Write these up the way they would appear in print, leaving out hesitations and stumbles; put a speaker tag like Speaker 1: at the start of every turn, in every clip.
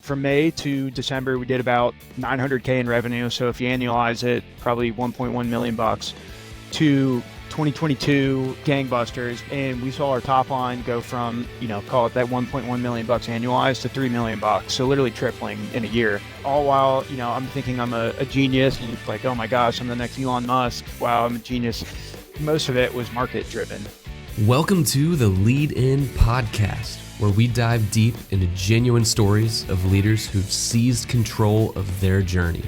Speaker 1: from May to December, we did about $900K in revenue. So if you annualize it, probably 1.1 million bucks. To 2022 gangbusters, and we saw our top line go from, call it that 1.1 million bucks annualized to 3 million bucks. So literally tripling in a year. All while, I'm thinking I'm a genius, and like, oh my gosh, I'm the next Elon Musk. Wow, I'm a genius. Most of it was market driven.
Speaker 2: Welcome to the Lead In Podcast, where we dive deep into genuine stories of leaders who've seized control of their journey.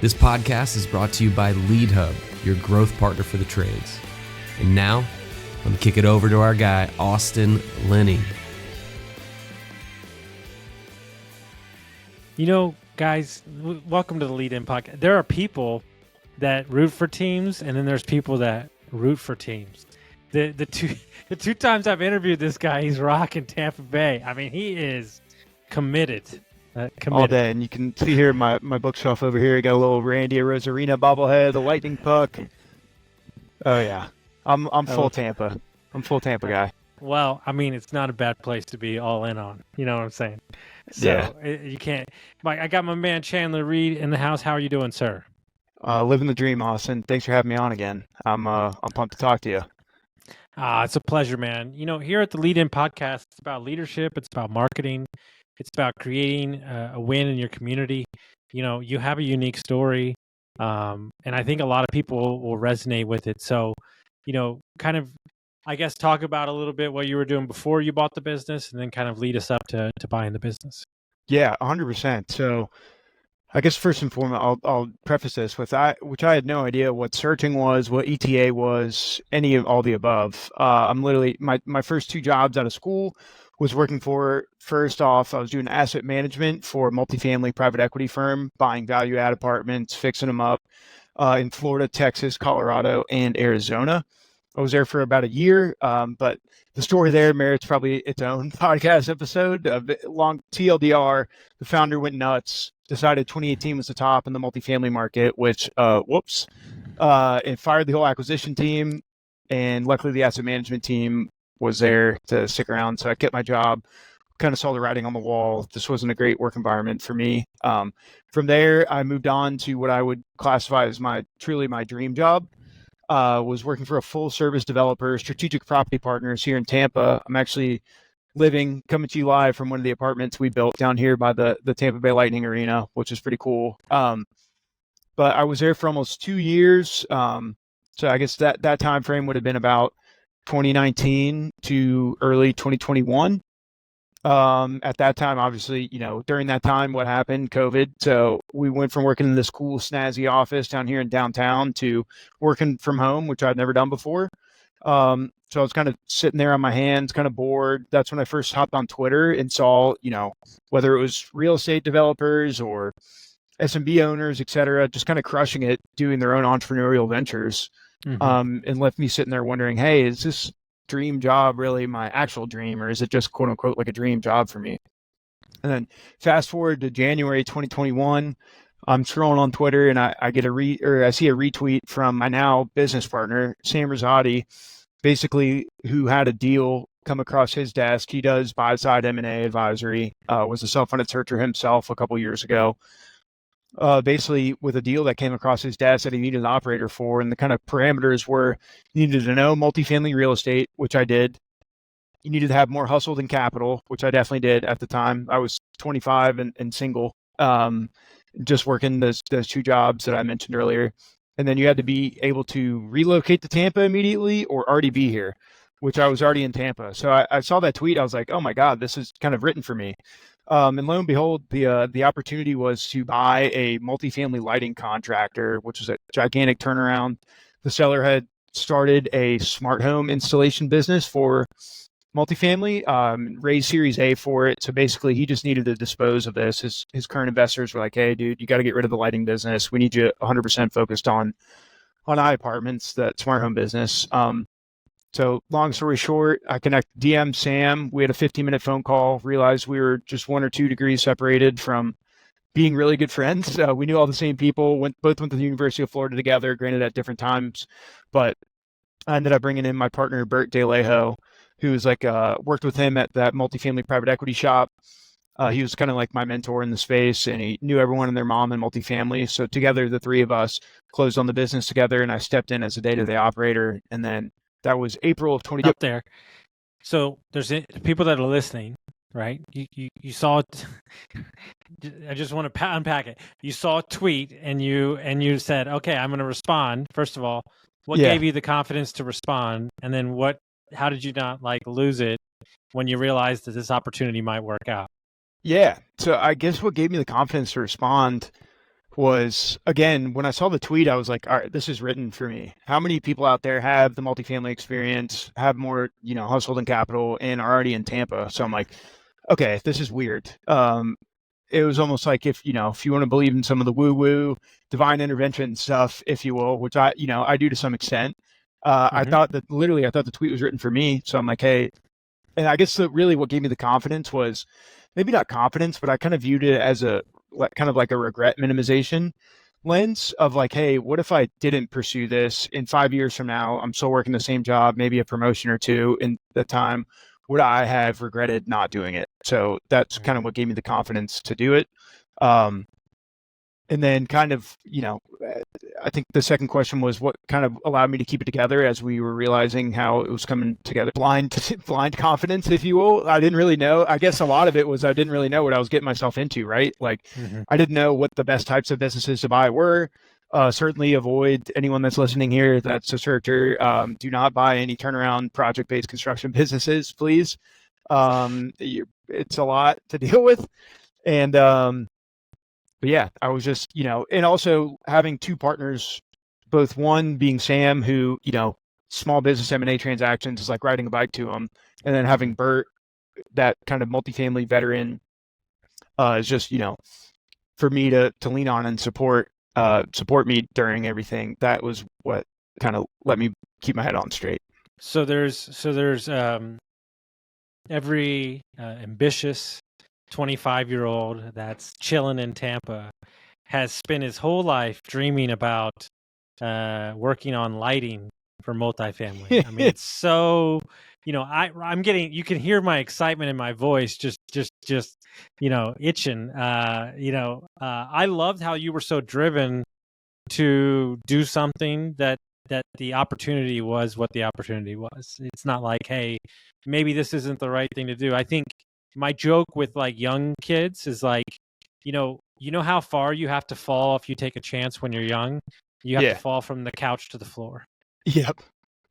Speaker 2: This podcast is brought to you by Lead Hub, your growth partner for the trades. And now, let me kick it over to our guy, Austin Lenny.
Speaker 3: Guys, welcome to the Lead In Podcast. There are people that root for teams, and then there's people that root for teams. The two times I've interviewed this guy, he's rocking Tampa Bay. I mean, he is committed.
Speaker 1: All day, and you can see here my bookshelf over here. I got a little Randy Rosarina bobblehead, the lightning puck. Oh yeah, I'm full Tampa. I'm full Tampa guy.
Speaker 3: Well, I mean, it's not a bad place to be all in on. You know what I'm saying? So you can't. Mike, I got my man Chandler Reed in the house. How are you doing, sir?
Speaker 1: Living the dream, Austin. Thanks for having me on again. I'm pumped to talk to you.
Speaker 3: It's a pleasure, man. Here at the Lead In Podcast, it's about leadership. It's about marketing. It's about creating a win in your community. You have a unique story, and I think a lot of people will resonate with it. So, kind of, I guess, talk about a little bit what you were doing before you bought the business, and then kind of lead us up to buying the business.
Speaker 1: Yeah, 100%. So, I guess first and foremost, I'll preface this with which I had no idea what searching was, what ETA was, any of all the above. I'm literally my first two jobs out of school was working for, first off, I was doing asset management for a multifamily private equity firm, buying value add apartments, fixing them up in Florida, Texas, Colorado, and Arizona. I was there for about a year, but the story there merits probably its own podcast episode. Long TLDR, the founder went nuts, decided 2018 was the top in the multifamily market, which, it fired the whole acquisition team. And luckily the asset management team was there to stick around. So I kept my job, kind of saw the writing on the wall. This wasn't a great work environment for me. From there, I moved on to what I would classify as truly my dream job. Was working for a full service developer, Strategic Property Partners here in Tampa. I'm actually coming to you live from one of the apartments we built down here by the Tampa Bay Lightning Arena, which is pretty cool. But I was there for almost 2 years. So I guess that time frame would have been about 2019 to early 2021. At that time, obviously, during that time, what happened? COVID. So we went from working in this cool, snazzy office down here in downtown to working from home, which I'd never done before. So I was kind of sitting there on my hands, kind of bored. That's when I first hopped on Twitter and saw, whether it was real estate developers or SMB owners, et cetera, just kind of crushing it, doing their own entrepreneurial ventures. Mm-hmm. And left me sitting there wondering, hey, is this dream job really my actual dream, or is it just quote unquote like a dream job for me? And then fast forward to January 2021, I'm scrolling on Twitter and I get I see a retweet from my now business partner, Sam Rosati, basically who had a deal come across his desk. He does buy-side M&A advisory, was a self-funded searcher himself a couple years ago. Basically with a deal that came across his desk that he needed an operator for. And the kind of parameters were you needed to know multifamily real estate, which I did. You needed to have more hustle than capital, which I definitely did at the time. I was 25 and single, just working those two jobs that I mentioned earlier. And then you had to be able to relocate to Tampa immediately or already be here, which I was already in Tampa. So I saw that tweet. I was like, oh my God, this is kind of written for me. And lo and behold, the opportunity was to buy a multifamily lighting contractor, which was a gigantic turnaround. The seller had started a smart home installation business for multifamily, raised Series A for it. So basically, he just needed to dispose of this. His current investors were like, "Hey, dude, you got to get rid of the lighting business. We need you 100% focused on iApartments, that smart home business." So long story short, I connect DM Sam. We had a 15-minute phone call, realized we were just 1 or 2 degrees separated from being really good friends. We knew all the same people, both went to the University of Florida together, granted at different times. But I ended up bringing in my partner, Bert DeLejo, who was worked with him at that multifamily private equity shop. He was kind of like my mentor in the space, and he knew everyone and their mom in multifamily. So together, the three of us closed on the business together, and I stepped in as a day-to-day operator. And then that was April of 20.
Speaker 3: Up there. So there's people that are listening, right? You saw it. I just want to unpack it. You saw a tweet and you said, okay, I'm going to respond. First of all, what gave you the confidence to respond? And then how did you not lose it when you realized that this opportunity might work out?
Speaker 1: Yeah. So I guess what gave me the confidence to respond was, again, when I saw the tweet, I was like, all right, this is written for me. How many people out there have the multifamily experience, have more, household and capital, and are already in Tampa? So I'm like, okay, this is weird. It was almost like if you want to believe in some of the woo-woo divine intervention stuff, if you will, which I do to some extent. I thought the tweet was written for me. So I'm like, hey, and I guess really what gave me the confidence was maybe not confidence, but I kind of viewed it as a kind of like a regret minimization lens of like, hey, what if I didn't pursue this in 5 years from now? I'm still working the same job, maybe a promotion or two in the time. Would I have regretted not doing it? So that's kind of what gave me the confidence to do it. And then kind of, I think the second question was what kind of allowed me to keep it together as we were realizing how it was coming together. Blind confidence, if you will. I didn't really know. I guess a lot of it was I didn't really know what I was getting myself into, right? Like I didn't know what the best types of businesses to buy were. Certainly avoid anyone that's listening here that's a searcher. Do not buy any turnaround project-based construction businesses, please. It's a lot to deal with. And but yeah, I was just, and also having two partners, both one being Sam, who, small business M&A transactions is like riding a bike to him. And then having Bert, that kind of multifamily veteran, is just, for me to lean on and support me during everything. That was what kind of let me keep my head on straight.
Speaker 3: So there's every ambitious 25-year-old that's chilling in Tampa has spent his whole life dreaming about working on lighting for multifamily. I mean, it's so, I'm getting, you can hear my excitement in my voice, just itching. I loved how you were so driven to do something that the opportunity was what the opportunity was. It's not like, hey, maybe this isn't the right thing to do. I think my joke with young kids is like, you know how far you have to fall if you take a chance when you're young? You have to fall from the couch to the floor.
Speaker 1: Yep.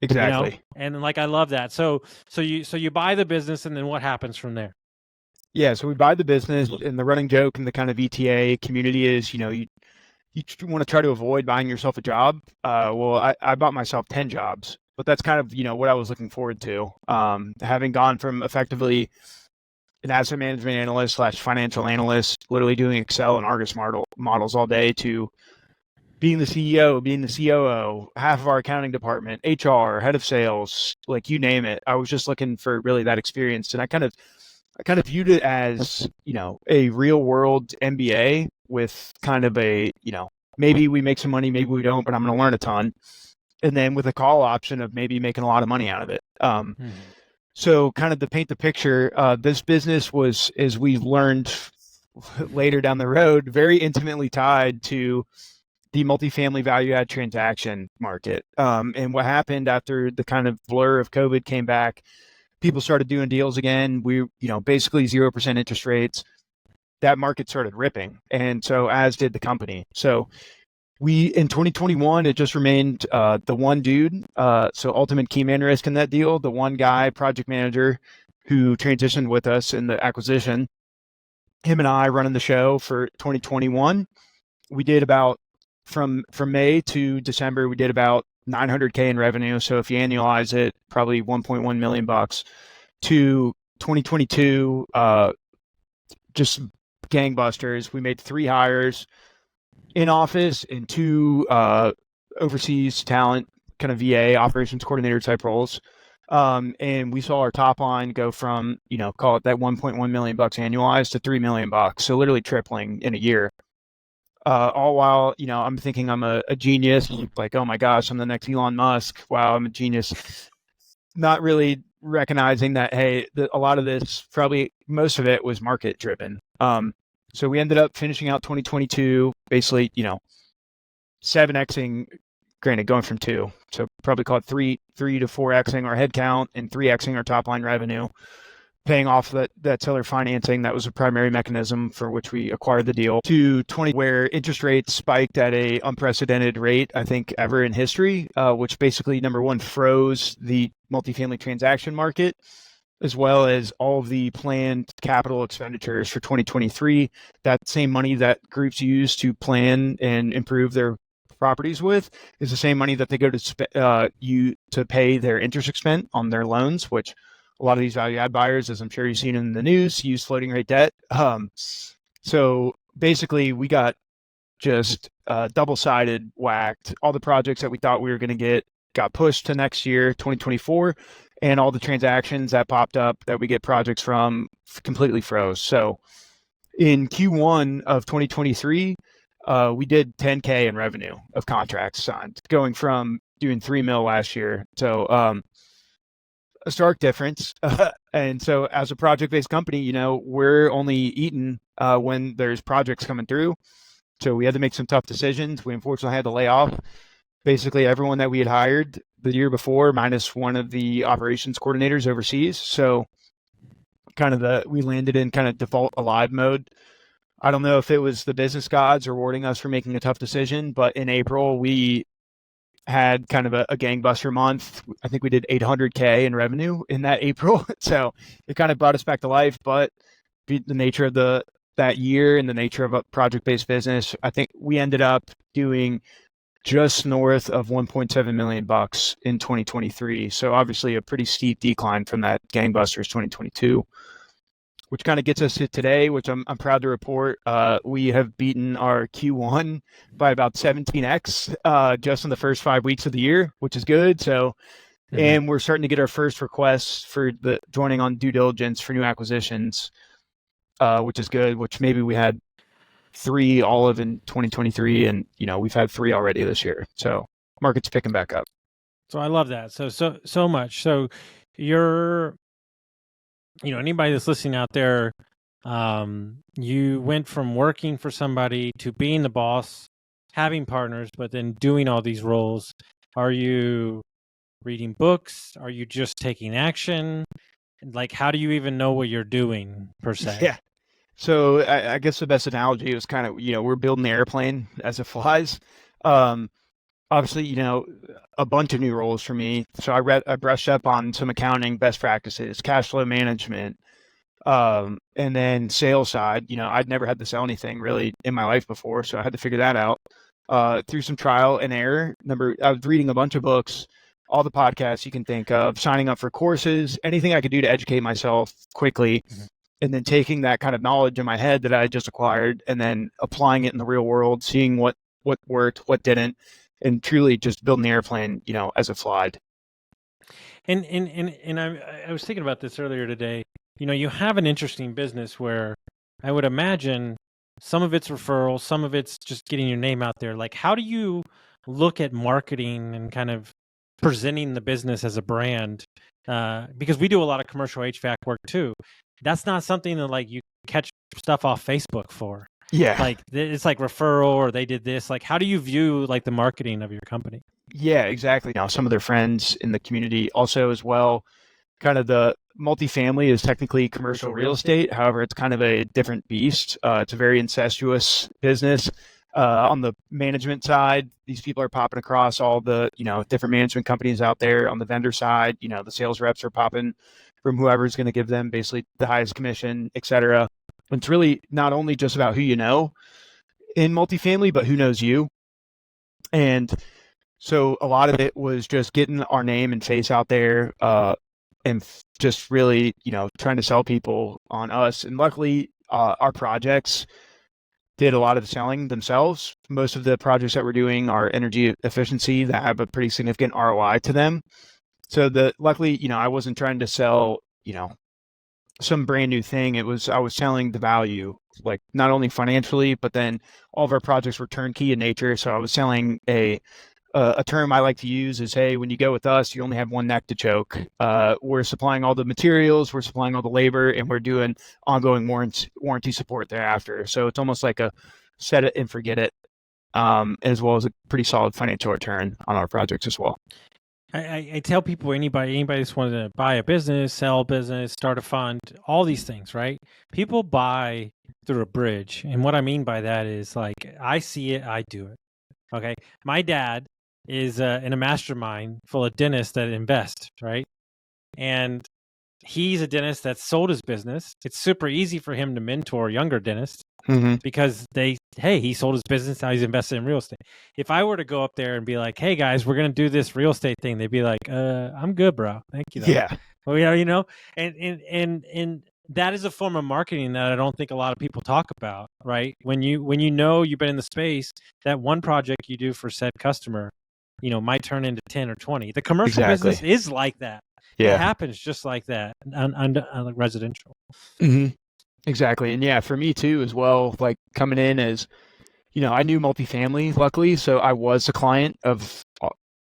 Speaker 1: Exactly.
Speaker 3: And I love that. So you buy the business, and then what happens from there?
Speaker 1: Yeah, so we buy the business, and the running joke in the kind of ETA community is, you want to try to avoid buying yourself a job. Well, I bought myself 10 jobs, but that's kind of, what I was looking forward to. Having gone from effectively an asset management analyst / financial analyst, literally doing Excel and Argus models all day, to being the CEO, being the COO, half of our accounting department, HR, head of sales, like you name it. I was just looking for really that experience. And I kind of viewed it as, a real world MBA with kind of a, maybe we make some money, maybe we don't, but I'm going to learn a ton. And then with a call option of maybe making a lot of money out of it. So kind of to paint the picture, this business was, as we learned later down the road, very intimately tied to the multifamily value add transaction market. And what happened after the kind of blur of COVID came back, people started doing deals again. We, basically 0% interest rates. That market started ripping. And so as did the company. So in 2021, it just remained the one dude, so ultimate key man risk in that deal, the one guy, project manager, who transitioned with us in the acquisition. Him and I running the show for 2021. We did about, from May to December, we did about $900K in revenue. So if you annualize it, probably $1.1 million bucks. To 2022, just gangbusters. We made 3 hires in office and 2 overseas talent, kind of VA operations coordinator type roles. And we saw our top line go from, call it that 1.1 million bucks annualized to 3 million bucks. So literally tripling in a year. All while, I'm thinking I'm a genius, like, oh my gosh, I'm the next Elon Musk. Wow, I'm a genius. Not really recognizing that, hey, a lot of this probably most of it was market driven. So we ended up finishing out 2022, basically, 7xing, granted going from 2, so probably call it 3 to 4xing our headcount and 3xing our top line revenue, paying off that seller financing. That was a primary mechanism for which we acquired the deal, to 20, where interest rates spiked at a unprecedented rate, I think, ever in history, which basically, number one, froze the multifamily transaction market, as well as all of the planned capital expenditures for 2023. That same money that groups use to plan and improve their properties with is the same money that they go to pay their interest expense on their loans, which a lot of these value add buyers, as I'm sure you've seen in the news, use floating rate debt. So basically, we got just double-sided whacked. All the projects that we thought we were going to get got pushed to next year, 2024, and all the transactions that popped up that we get projects from completely froze. So in Q1 of 2023, we did 10K in revenue of contracts signed, going from doing 3 mil last year. So a stark difference. And so as a project-based company, we're only eating when there's projects coming through. So we had to make some tough decisions. We unfortunately had to lay off basically everyone that we had hired the year before, minus one of the operations coordinators overseas. So we landed in kind of default alive mode. I don't know if it was the business gods rewarding us for making a tough decision, but in April, we had kind of a gangbuster month. I think we did 800K in revenue in that April. So it kind of brought us back to life, but the nature of that year and the nature of a project-based business, I think we ended up doing just north of 1.7 million bucks in 2023. So obviously a pretty steep decline from that gangbusters 2022, which kind of gets us to today, which I'm proud to report. We have beaten our Q1 by about 17x just in the first 5 weeks of the year, which is good. So, and we're starting to get our first requests for the joining on due diligence for new acquisitions, which is good, which maybe we had 3 all of in 2023, and we've had 3 already this year. So market's picking back up.
Speaker 3: So I love that. So much. So you're, anybody that's listening out there, you went from working for somebody to being the boss, having partners, but then doing all these roles. Are you reading books? Are you just taking action? Like, how do you even know what you're doing per se?
Speaker 1: Yeah. So I guess the best analogy is kind of, we're building the airplane as it flies. Obviously, a bunch of new roles for me. So I brushed up on some accounting best practices, cash flow management, and then sales side. I'd never had to sell anything really in my life before, so I had to figure that out through some trial and error. I was reading a bunch of books, all the podcasts you can think of, signing up for courses, anything I could do to educate myself quickly. Mm-hmm. And then taking that kind of knowledge in my head that I just acquired and then applying it in the real world, seeing what worked, what didn't, and truly just building the airplane, as it flied.
Speaker 3: And I was thinking about this earlier today. You have an interesting business where I would imagine some of it's referrals, some of it's just getting your name out there. Like, how do you look at marketing and kind of presenting the business as a brand? Because we do a lot of commercial HVAC work too. That's not something that like you catch stuff off Facebook for.
Speaker 1: Yeah.
Speaker 3: Like it's like referral or they did this. Like, how do you view like the marketing of your company?
Speaker 1: Yeah, exactly. Now, some of their friends in the community also as well. Kind of the multifamily is technically commercial real estate. However, it's kind of a different beast. It's a very incestuous business. On the management side, these people are popping across all the, different management companies out there. On the vendor side, the sales reps are popping from whoever's going to give them basically the highest commission, et cetera. It's really not only just about who you know in multifamily, but who knows you. And so a lot of it was just getting our name and face out there and just really, trying to sell people on us. And luckily, our projects did a lot of the selling themselves. Most of the projects that we're doing are energy efficiency that have a pretty significant ROI to them. So luckily, I wasn't trying to sell, some brand new thing. I was selling the value, like not only financially, but then all of our projects were turnkey in nature. So I was selling a a term I like to use is, hey, when you go with us, you only have one neck to choke. We're supplying all the materials, we're supplying all the labor, and we're doing ongoing warranty support thereafter. So it's almost like a set it and forget it, as well as a pretty solid financial return on our projects as well.
Speaker 3: I tell people, anybody that's wanting to buy a business, sell a business, start a fund, all these things, right? People buy through a bridge. And what I mean by that is, like, I see it, I do it. Okay. My dad is in a mastermind full of dentists that invest, right? And he's a dentist that sold his business. It's super easy for him to mentor younger dentists because he sold his business. Now he's invested in real estate. If I were to go up there and be like, hey guys, we're going to do this real estate thing, they'd be like, I'm good, bro. Thank you. Though.
Speaker 1: Yeah.
Speaker 3: Well, yeah, you know, and that is a form of marketing that I don't think a lot of people talk about, right? When you know you've been in the space, that one project you do for said customer, you know, might turn into 10 or 20. The commercial business is like that.
Speaker 1: Yeah.
Speaker 3: It happens just like that on residential.
Speaker 1: Exactly. And yeah, for me too, as well, like coming in as, you know, I knew multifamily, luckily. So I was a client of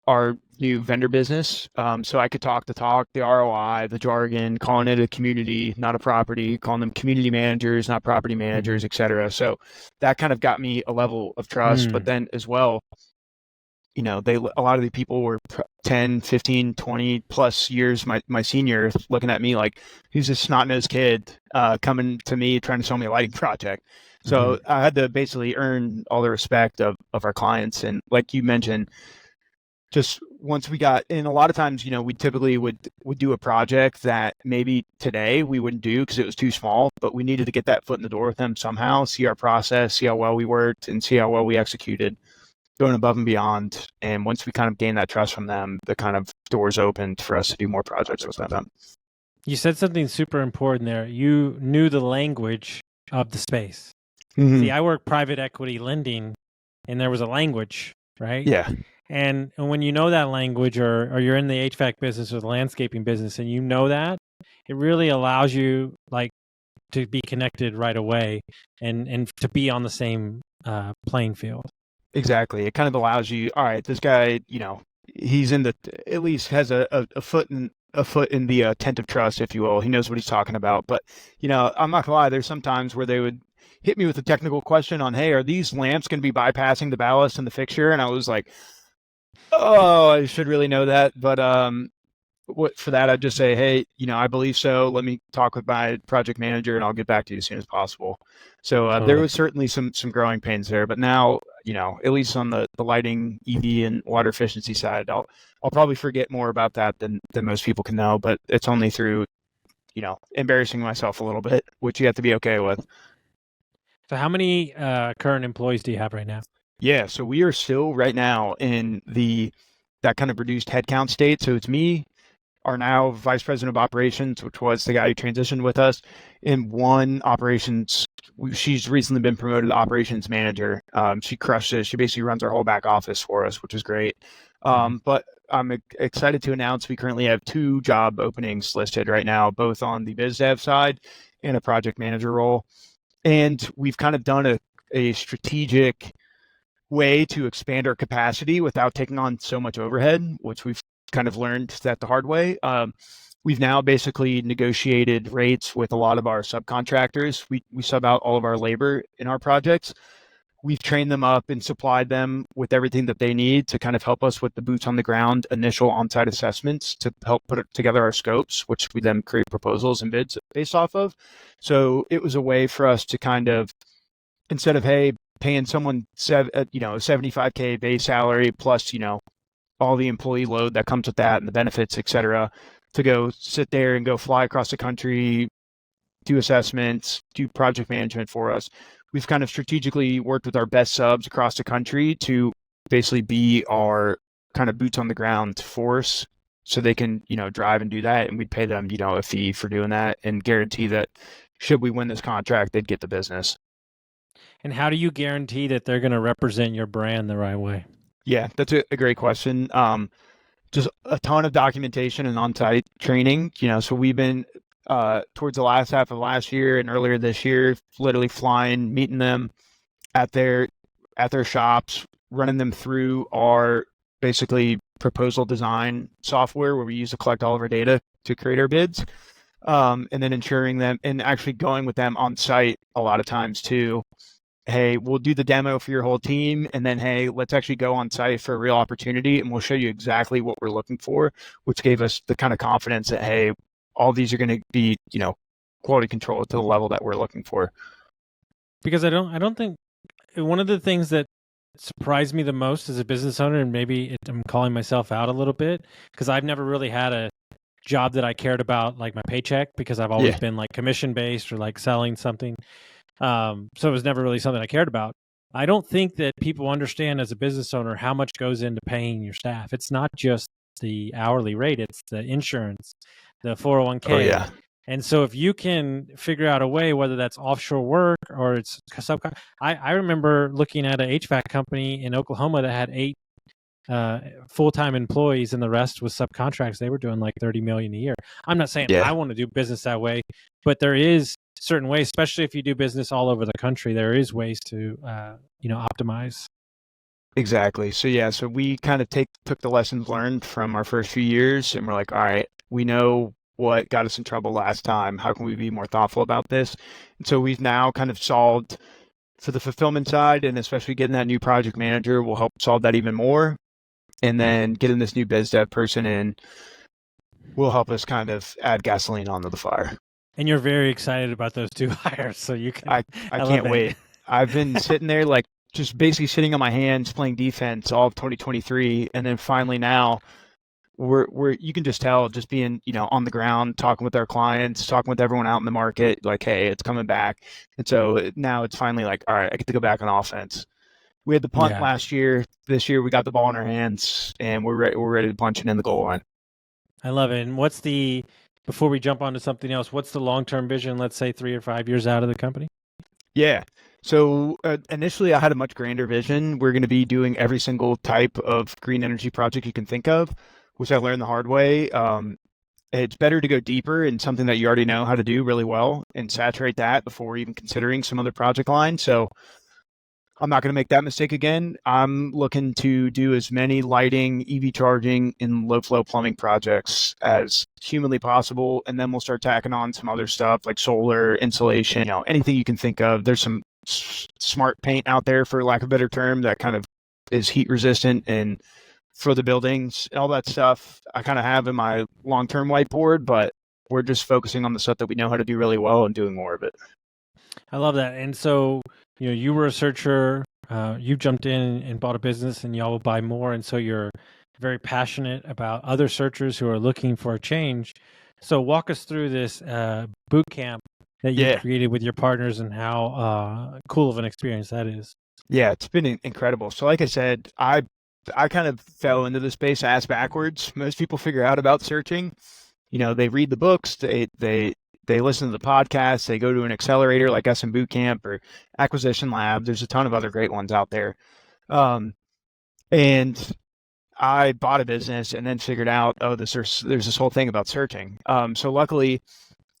Speaker 1: our new vendor business. So I could talk the talk, the ROI, the jargon, calling it a community, not a property, calling them community managers, not property managers, et cetera. So that kind of got me a level of trust. But then as well, you know, a lot of the people were 10, 15, 20 plus years my senior, looking at me like, who's this snot-nosed kid coming to me trying to sell me a lighting project. So I had to basically earn all the respect of our clients. And like you mentioned, just once we got in, a lot of times, you know, we typically would do a project that maybe today we wouldn't do because it was too small, but we needed to get that foot in the door with them somehow, see our process, see how well we worked, and see how well we executed, going above and beyond. And once we kind of gained that trust from them, the kind of doors opened for us to do more projects with them.
Speaker 3: You said something super important there. You knew the language of the space. See, I work private equity lending, and there was a language, right?
Speaker 1: Yeah.
Speaker 3: And when you know that language, or you're in the HVAC business or the landscaping business, and you know that, it really allows you like to be connected right away and to be on the same playing field.
Speaker 1: Exactly. It kind of allows you, all right, this guy, you know, he's at least has a foot in the tent of trust, if you will. He knows what he's talking about. But, you know, I'm not gonna lie, there's some times where they would hit me with a technical question on, hey, are these lamps going to be bypassing the ballast and the fixture? And I was like, oh, I should really know that. But for that, I'd just say, hey, you know, I believe so. Let me talk with my project manager and I'll get back to you as soon as possible. So there was certainly some growing pains there. But now, you know, at least on the lighting, EV, and water efficiency side, I'll probably forget more about that than most people can know. But it's only through, you know, embarrassing myself a little bit, which you have to be okay with.
Speaker 3: So how many current employees do you have right now?
Speaker 1: Yeah, so we are still right now in that kind of reduced headcount state. So it's me, our now vice president of operations, which was the guy who transitioned with us, and one operations. She's recently been promoted to operations manager. She crushed it. She basically runs our whole back office for us, which is great. But I'm excited to announce we currently have 2 job openings listed right now, both on the biz dev side and a project manager role. And we've kind of done a strategic way to expand our capacity without taking on so much overhead, which we've kind of learned that the hard way. We've now basically negotiated rates with a lot of our subcontractors. We sub out all of our labor in our projects. We've trained them up and supplied them with everything that they need to kind of help us with the boots on the ground initial on-site assessments to help put together our scopes, which we then create proposals and bids based off of. So it was a way for us to kind of, instead of, hey, paying someone $75K base salary plus, you know, all the employee load that comes with that and the benefits, et cetera, to go sit there and go fly across the country, do assessments, do project management for us. We've kind of strategically worked with our best subs across the country to basically be our kind of boots on the ground force so they can, you know, drive and do that. And we'd pay them, you know, a fee for doing that and guarantee that should we win this contract, they'd get the business.
Speaker 3: And how do you guarantee that they're going to represent your brand the right way?
Speaker 1: Yeah, that's a great question. Just a ton of documentation and on-site training, you know, so we've been towards the last half of last year and earlier this year, literally flying, meeting them at their shops, running them through our basically proposal design software where we use to collect all of our data to create our bids. And then ensuring them and actually going with them on site a lot of times too. Hey, we'll do the demo for your whole team. And then, hey, let's actually go on site for a real opportunity and we'll show you exactly what we're looking for, which gave us the kind of confidence that, hey, all these are going to be, quality control to the level that we're looking for.
Speaker 3: Because I don't think one of the things that surprised me the most as a business owner, and maybe I'm calling myself out a little bit, because I've never really had a job that I cared about, like my paycheck, because I've always been like commission based or like selling something. So it was never really something I cared about. I don't think that people understand as a business owner how much goes into paying your staff. It's not just the hourly rate, it's the insurance, the 401k.
Speaker 1: Oh, yeah.
Speaker 3: And so if you can figure out a way, whether that's offshore work or it's I remember looking at an HVAC company in Oklahoma that had 8 full-time employees and the rest was subcontracts. They were doing like 30 million a year. I'm not saying I want to do business that way, but there is certain ways, especially if you do business all over the country, there is ways to, optimize.
Speaker 1: Exactly. So we kind of took the lessons learned from our first few years and we're like, all right, we know what got us in trouble last time. How can we be more thoughtful about this? And so we've now kind of solved for the fulfillment side, and especially getting that new project manager will help solve that even more. And then getting this new biz dev person in will help us kind of add gasoline onto the fire.
Speaker 3: And you're very excited about those 2 hires, so you can.
Speaker 1: I can't wait. I've been sitting there like just basically sitting on my hands playing defense all of 2023, and then finally now we're you can just tell, just being on the ground, talking with our clients, talking with everyone out in the market, like, hey, it's coming back. And so now it's finally like, all right, I get to go back on offense. We had the punt last year. This year we got the ball in our hands and we're ready to punch it in the goal line.
Speaker 3: I love it. And before we jump onto something else, what's the long-term vision, let's say 3 or 5 years out of the company?
Speaker 1: Yeah. So initially I had a much grander vision. We're going to be doing every single type of green energy project you can think of, which I learned the hard way. It's better to go deeper in something that you already know how to do really well and saturate that before even considering some other project line. So I'm not going to make that mistake again. I'm looking to do as many lighting, EV charging, and low flow plumbing projects as humanly possible. And then we'll start tacking on some other stuff like solar, insulation, anything you can think of. There's some smart paint out there, for lack of a better term, that kind of is heat resistant and for the buildings, all that stuff I kind of have in my long-term whiteboard, but we're just focusing on the stuff that we know how to do really well and doing more of it.
Speaker 3: I love that. And so, you were a searcher, you jumped in and bought a business, and y'all will buy more. And so you're very passionate about other searchers who are looking for a change. So walk us through this boot camp that you created with your partners and how cool of an experience that is.
Speaker 1: Yeah, it's been incredible. So like I said, I kind of fell into the space ass backwards. Most people figure out about searching. They read the books, they listen to the podcasts, they go to an accelerator like SM Bootcamp or Acquisition Lab. There's a ton of other great ones out there. And I bought a business and then figured out, there's this whole thing about searching. So luckily,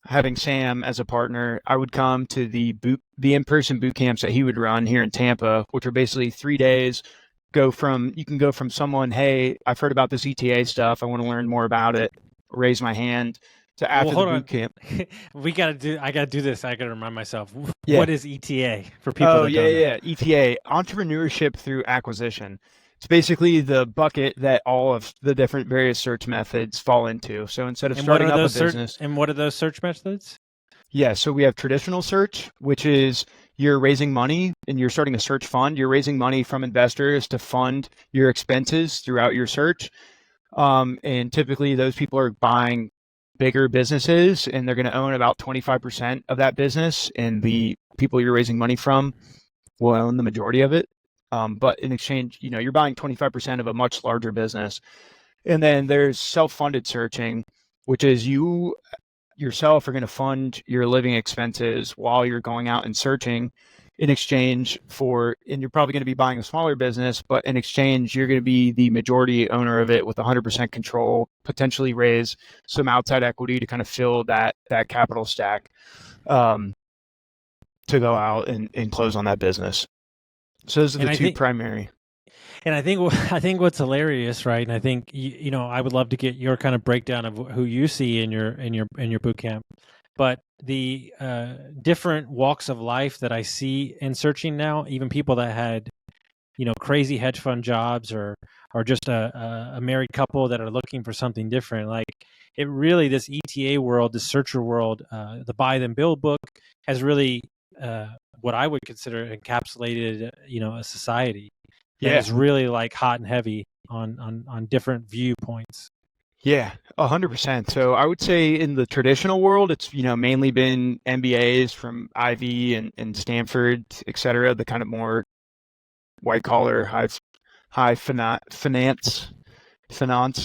Speaker 1: having Sam as a partner, I would come to the in-person boot camps that he would run here in Tampa, which are basically 3 days. You can go from someone, hey, I've heard about this ETA stuff, I want to learn more about it, raise my hand, to after the boot camp.
Speaker 3: I got to do this. I got to remind myself. What is ETA for people?
Speaker 1: Oh, yeah. ETA, entrepreneurship through acquisition. It's basically the bucket that all of the different various search methods fall into. So instead of starting up a business.
Speaker 3: And what are those search methods?
Speaker 1: Yeah, so we have traditional search, which is you're raising money and you're starting a search fund. You're raising money from investors to fund your expenses throughout your search. And typically those people are buying bigger businesses and they're going to own about 25% of that business. And the people you're raising money from will own the majority of it. But in exchange, you're buying 25% of a much larger business. And then there's self-funded searching, which is you yourself are going to fund your living expenses while you're going out and searching in exchange for, and you're probably going to be buying a smaller business, but in exchange, you're going to be the majority owner of it with 100% control, potentially raise some outside equity to kind of fill that capital stack to go out and close on that business. So those are the two primary.
Speaker 3: And I think what's hilarious, right? And I think I would love to get your kind of breakdown of who you see in your boot camp. But the different walks of life that I see in searching now, even people that had crazy hedge fund jobs or just a married couple that are looking for something different. Like it really, this ETA world, the searcher world, the buy then build book has really what I would consider encapsulated, a society that
Speaker 1: Yeah.
Speaker 3: is really like hot and heavy on different viewpoints.
Speaker 1: Yeah, 100%. So I would say in the traditional world, it's, mainly been MBAs from Ivy and Stanford, et cetera, the kind of more white collar, finance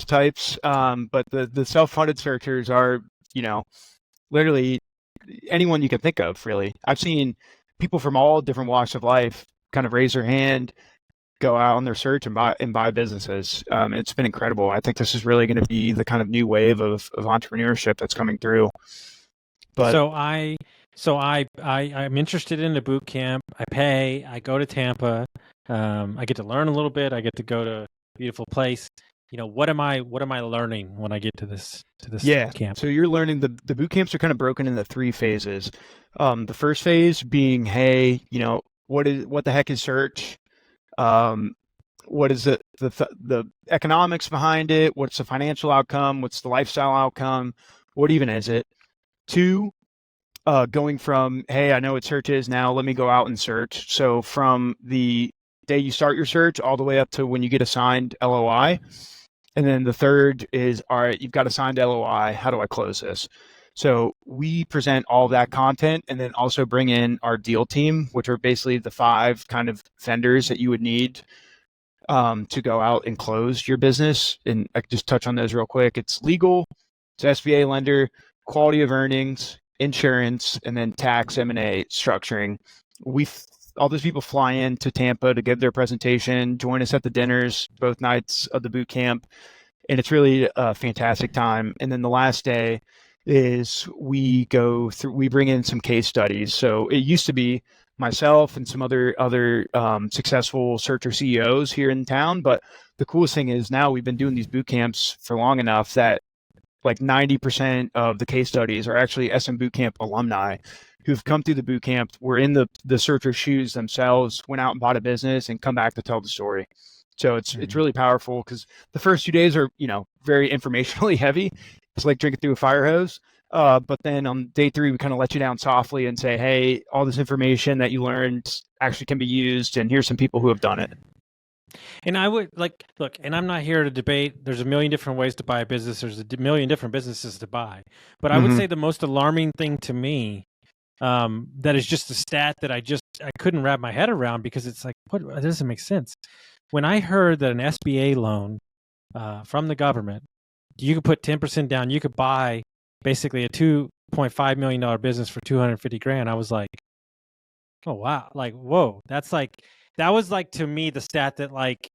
Speaker 1: types. But the self-funded searchers are, you know, literally anyone you can think of, really. I've seen people from all different walks of life kind of raise their hand, go out on their search and buy businesses. It's been incredible. I think this is really going to be the kind of new wave of entrepreneurship that's coming through. But
Speaker 3: I'm interested in the boot camp. I go to Tampa. I get to learn a little bit. I get to go to a beautiful place. What am I learning when I get to this
Speaker 1: yeah,
Speaker 3: camp?
Speaker 1: so you're learning the boot camps are kind of broken into 3 phases. The first phase being, hey, what the heck is search? What is the economics behind it? What's the financial outcome? What's the lifestyle outcome? What even is it? 2, going from, hey, I know what search is now, let me go out and search. So from the day you start your search all the way up to when you get a signed LOI. And then the third is, all right, you've got a signed LOI. How do I close this? So we present all of that content and then also bring in our deal team, which are basically the 5 kind of vendors that you would need to go out and close your business. And I could just touch on those real quick. It's legal, it's SBA lender, quality of earnings, insurance, and then tax, M&A, structuring. All those people fly in to Tampa to give their presentation, join us at the dinners, both nights of the boot camp. And it's really a fantastic time. And then the last day is we bring in some case studies. So it used to be myself and some other successful searcher CEOs here in town. But the coolest thing is now we've been doing these boot camps for long enough that like 90% of the case studies are actually SM Bootcamp alumni who've come through the boot camp, were in the searcher shoes themselves, went out and bought a business and come back to tell the story. So it's really powerful because the first 2 days are, very informationally heavy. It's like drinking through a fire hose. But then on day 3, we kind of let you down softly and say, hey, all this information that you learned actually can be used. And here's some people who have done it.
Speaker 3: And I would look, and I'm not here to debate. There's a million different ways to buy a business. There's a million different businesses to buy. But I would say the most alarming thing to me, that is just a stat that I couldn't wrap my head around, because it's like, it doesn't make sense. When I heard that an SBA loan from the government, you could put 10% down, you could buy basically a $2.5 million business for $250,000. I was like, oh wow, like whoa, that was like, to me, the stat that like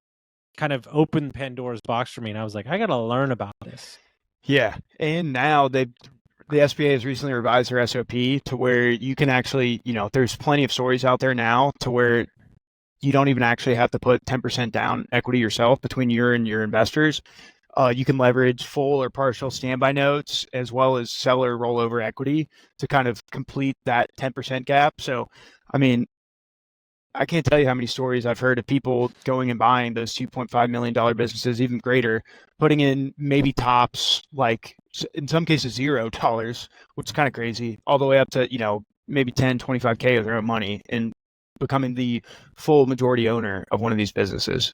Speaker 3: kind of opened Pandora's box for me, and I was like, I gotta learn about this.
Speaker 1: Yeah, and now the SBA has recently revised their SOP to where you can actually, there's plenty of stories out there now to where you don't even actually have to put 10% down equity yourself between you and your investors. You can leverage full or partial standby notes as well as seller rollover equity to kind of complete that 10% gap. So, I mean, I can't tell you how many stories I've heard of people going and buying those $2.5 million businesses, even greater, putting in maybe tops, like in some cases $0, which is kind of crazy, all the way up to, maybe 10, 25K of their own money and becoming the full majority owner of one of these businesses.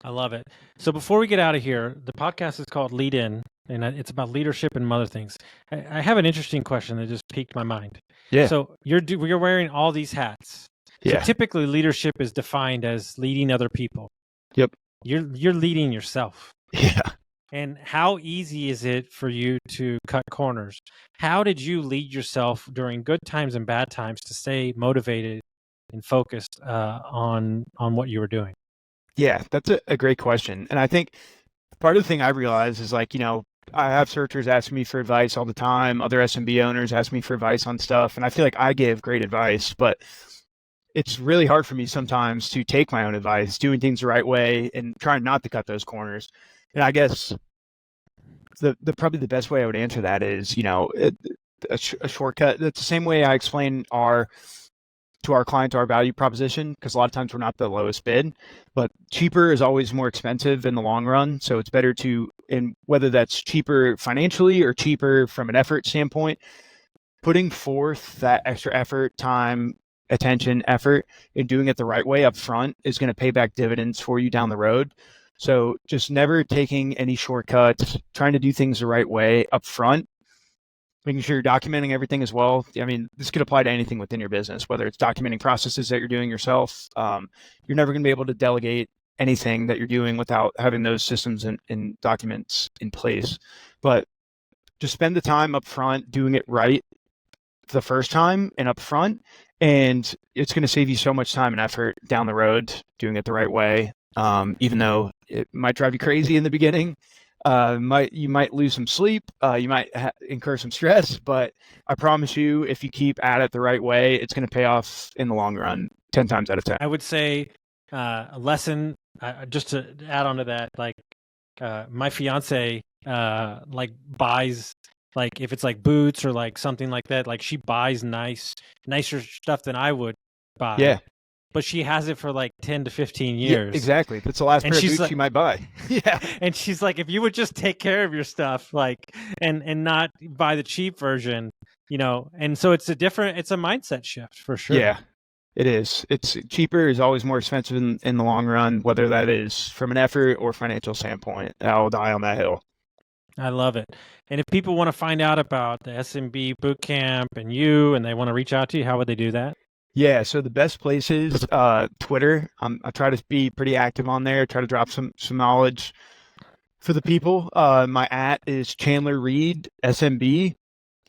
Speaker 3: I love it. So before we get out of here, the podcast is called Lead In, and it's about leadership and other things. I have an interesting question that just piqued my mind.
Speaker 1: Yeah.
Speaker 3: So you're wearing all these hats.
Speaker 1: Yeah.
Speaker 3: So typically leadership is defined as leading other people.
Speaker 1: Yep.
Speaker 3: You're leading yourself.
Speaker 1: Yeah.
Speaker 3: And how easy is it for you to cut corners? How did you lead yourself during good times and bad times to stay motivated and focused on what you were doing?
Speaker 1: Yeah, that's a great question. And I think part of the thing I realized is like, I have searchers asking me for advice all the time. Other SMB owners ask me for advice on stuff. And I feel like I give great advice, but it's really hard for me sometimes to take my own advice, doing things the right way and trying not to cut those corners. And I guess the probably the best way I would answer that is, a shortcut. That's the same way I explain to our client our value proposition, because a lot of times we're not the lowest bid, but cheaper is always more expensive in the long run. So it's better to, and whether that's cheaper financially or cheaper from an effort standpoint, putting forth that extra effort, time, attention, effort, and doing it the right way up front is going to pay back dividends for you down the road. So just never taking any shortcuts, trying to do things the right way up front, making sure you're documenting everything as well. I mean, this could apply to anything within your business, whether it's documenting processes that you're doing yourself. You're never going to be able to delegate anything that you're doing without having those systems and documents in place. But just spend the time up front doing it right the first time and up front, and it's going to save you so much time and effort down the road doing it the right way. Even though it might drive you crazy in the beginning, you might lose some sleep, you might incur some stress, but I promise you, if you keep at it the right way, it's going to pay off in the long run 10 times out of 10.
Speaker 3: I would say a lesson, just to add on to that, like my fiance like buys, like if it's like boots or like something like that, like she buys nicer stuff than I would buy.
Speaker 1: Yeah.
Speaker 3: But she has it for like 10 to 15
Speaker 1: Yeah,
Speaker 3: years.
Speaker 1: exactly. That's the last pair of boots
Speaker 3: like,
Speaker 1: you might buy. Yeah.
Speaker 3: And she's like, if you would just take care of your stuff, like, and not buy the cheap version, and so it's a mindset shift for sure.
Speaker 1: Yeah, it is. It's cheaper is always more expensive in the long run, whether that is from an effort or financial standpoint. I'll die on that hill.
Speaker 3: I love it. And if people want to find out about the SMB bootcamp and you, and they want to reach out to you, how would they do that?
Speaker 1: Yeah, so the best place is Twitter. I try to be pretty active on there, try to drop some knowledge for the people. My @ is Chandler Reed, SMB.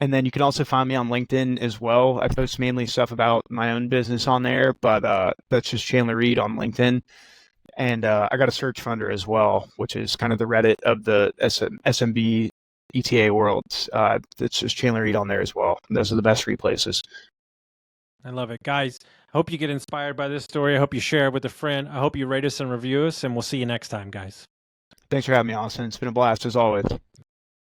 Speaker 1: And then you can also find me on LinkedIn as well. I post mainly stuff about my own business on there, but that's just Chandler Reed on LinkedIn. And I got a search funder as well, which is kind of the Reddit of the SMB ETA world. It's just Chandler Reed on there as well. Those are the best 3 places.
Speaker 3: I love it. Guys, I hope you get inspired by this story. I hope you share it with a friend. I hope you rate us and review us, and we'll see you next time, guys.
Speaker 1: Thanks for having me, Austin. It's been a blast as always.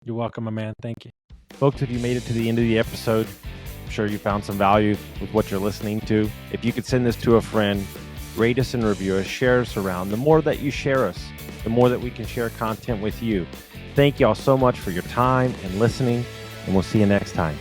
Speaker 3: You're welcome, my man. Thank you.
Speaker 4: Folks, if you made it to the end of the episode, I'm sure you found some value with what you're listening to. If you could send this to a friend, rate us and review us, share us around. The more that you share us, the more that we can share content with you. Thank you all so much for your time and listening, and we'll see you next time.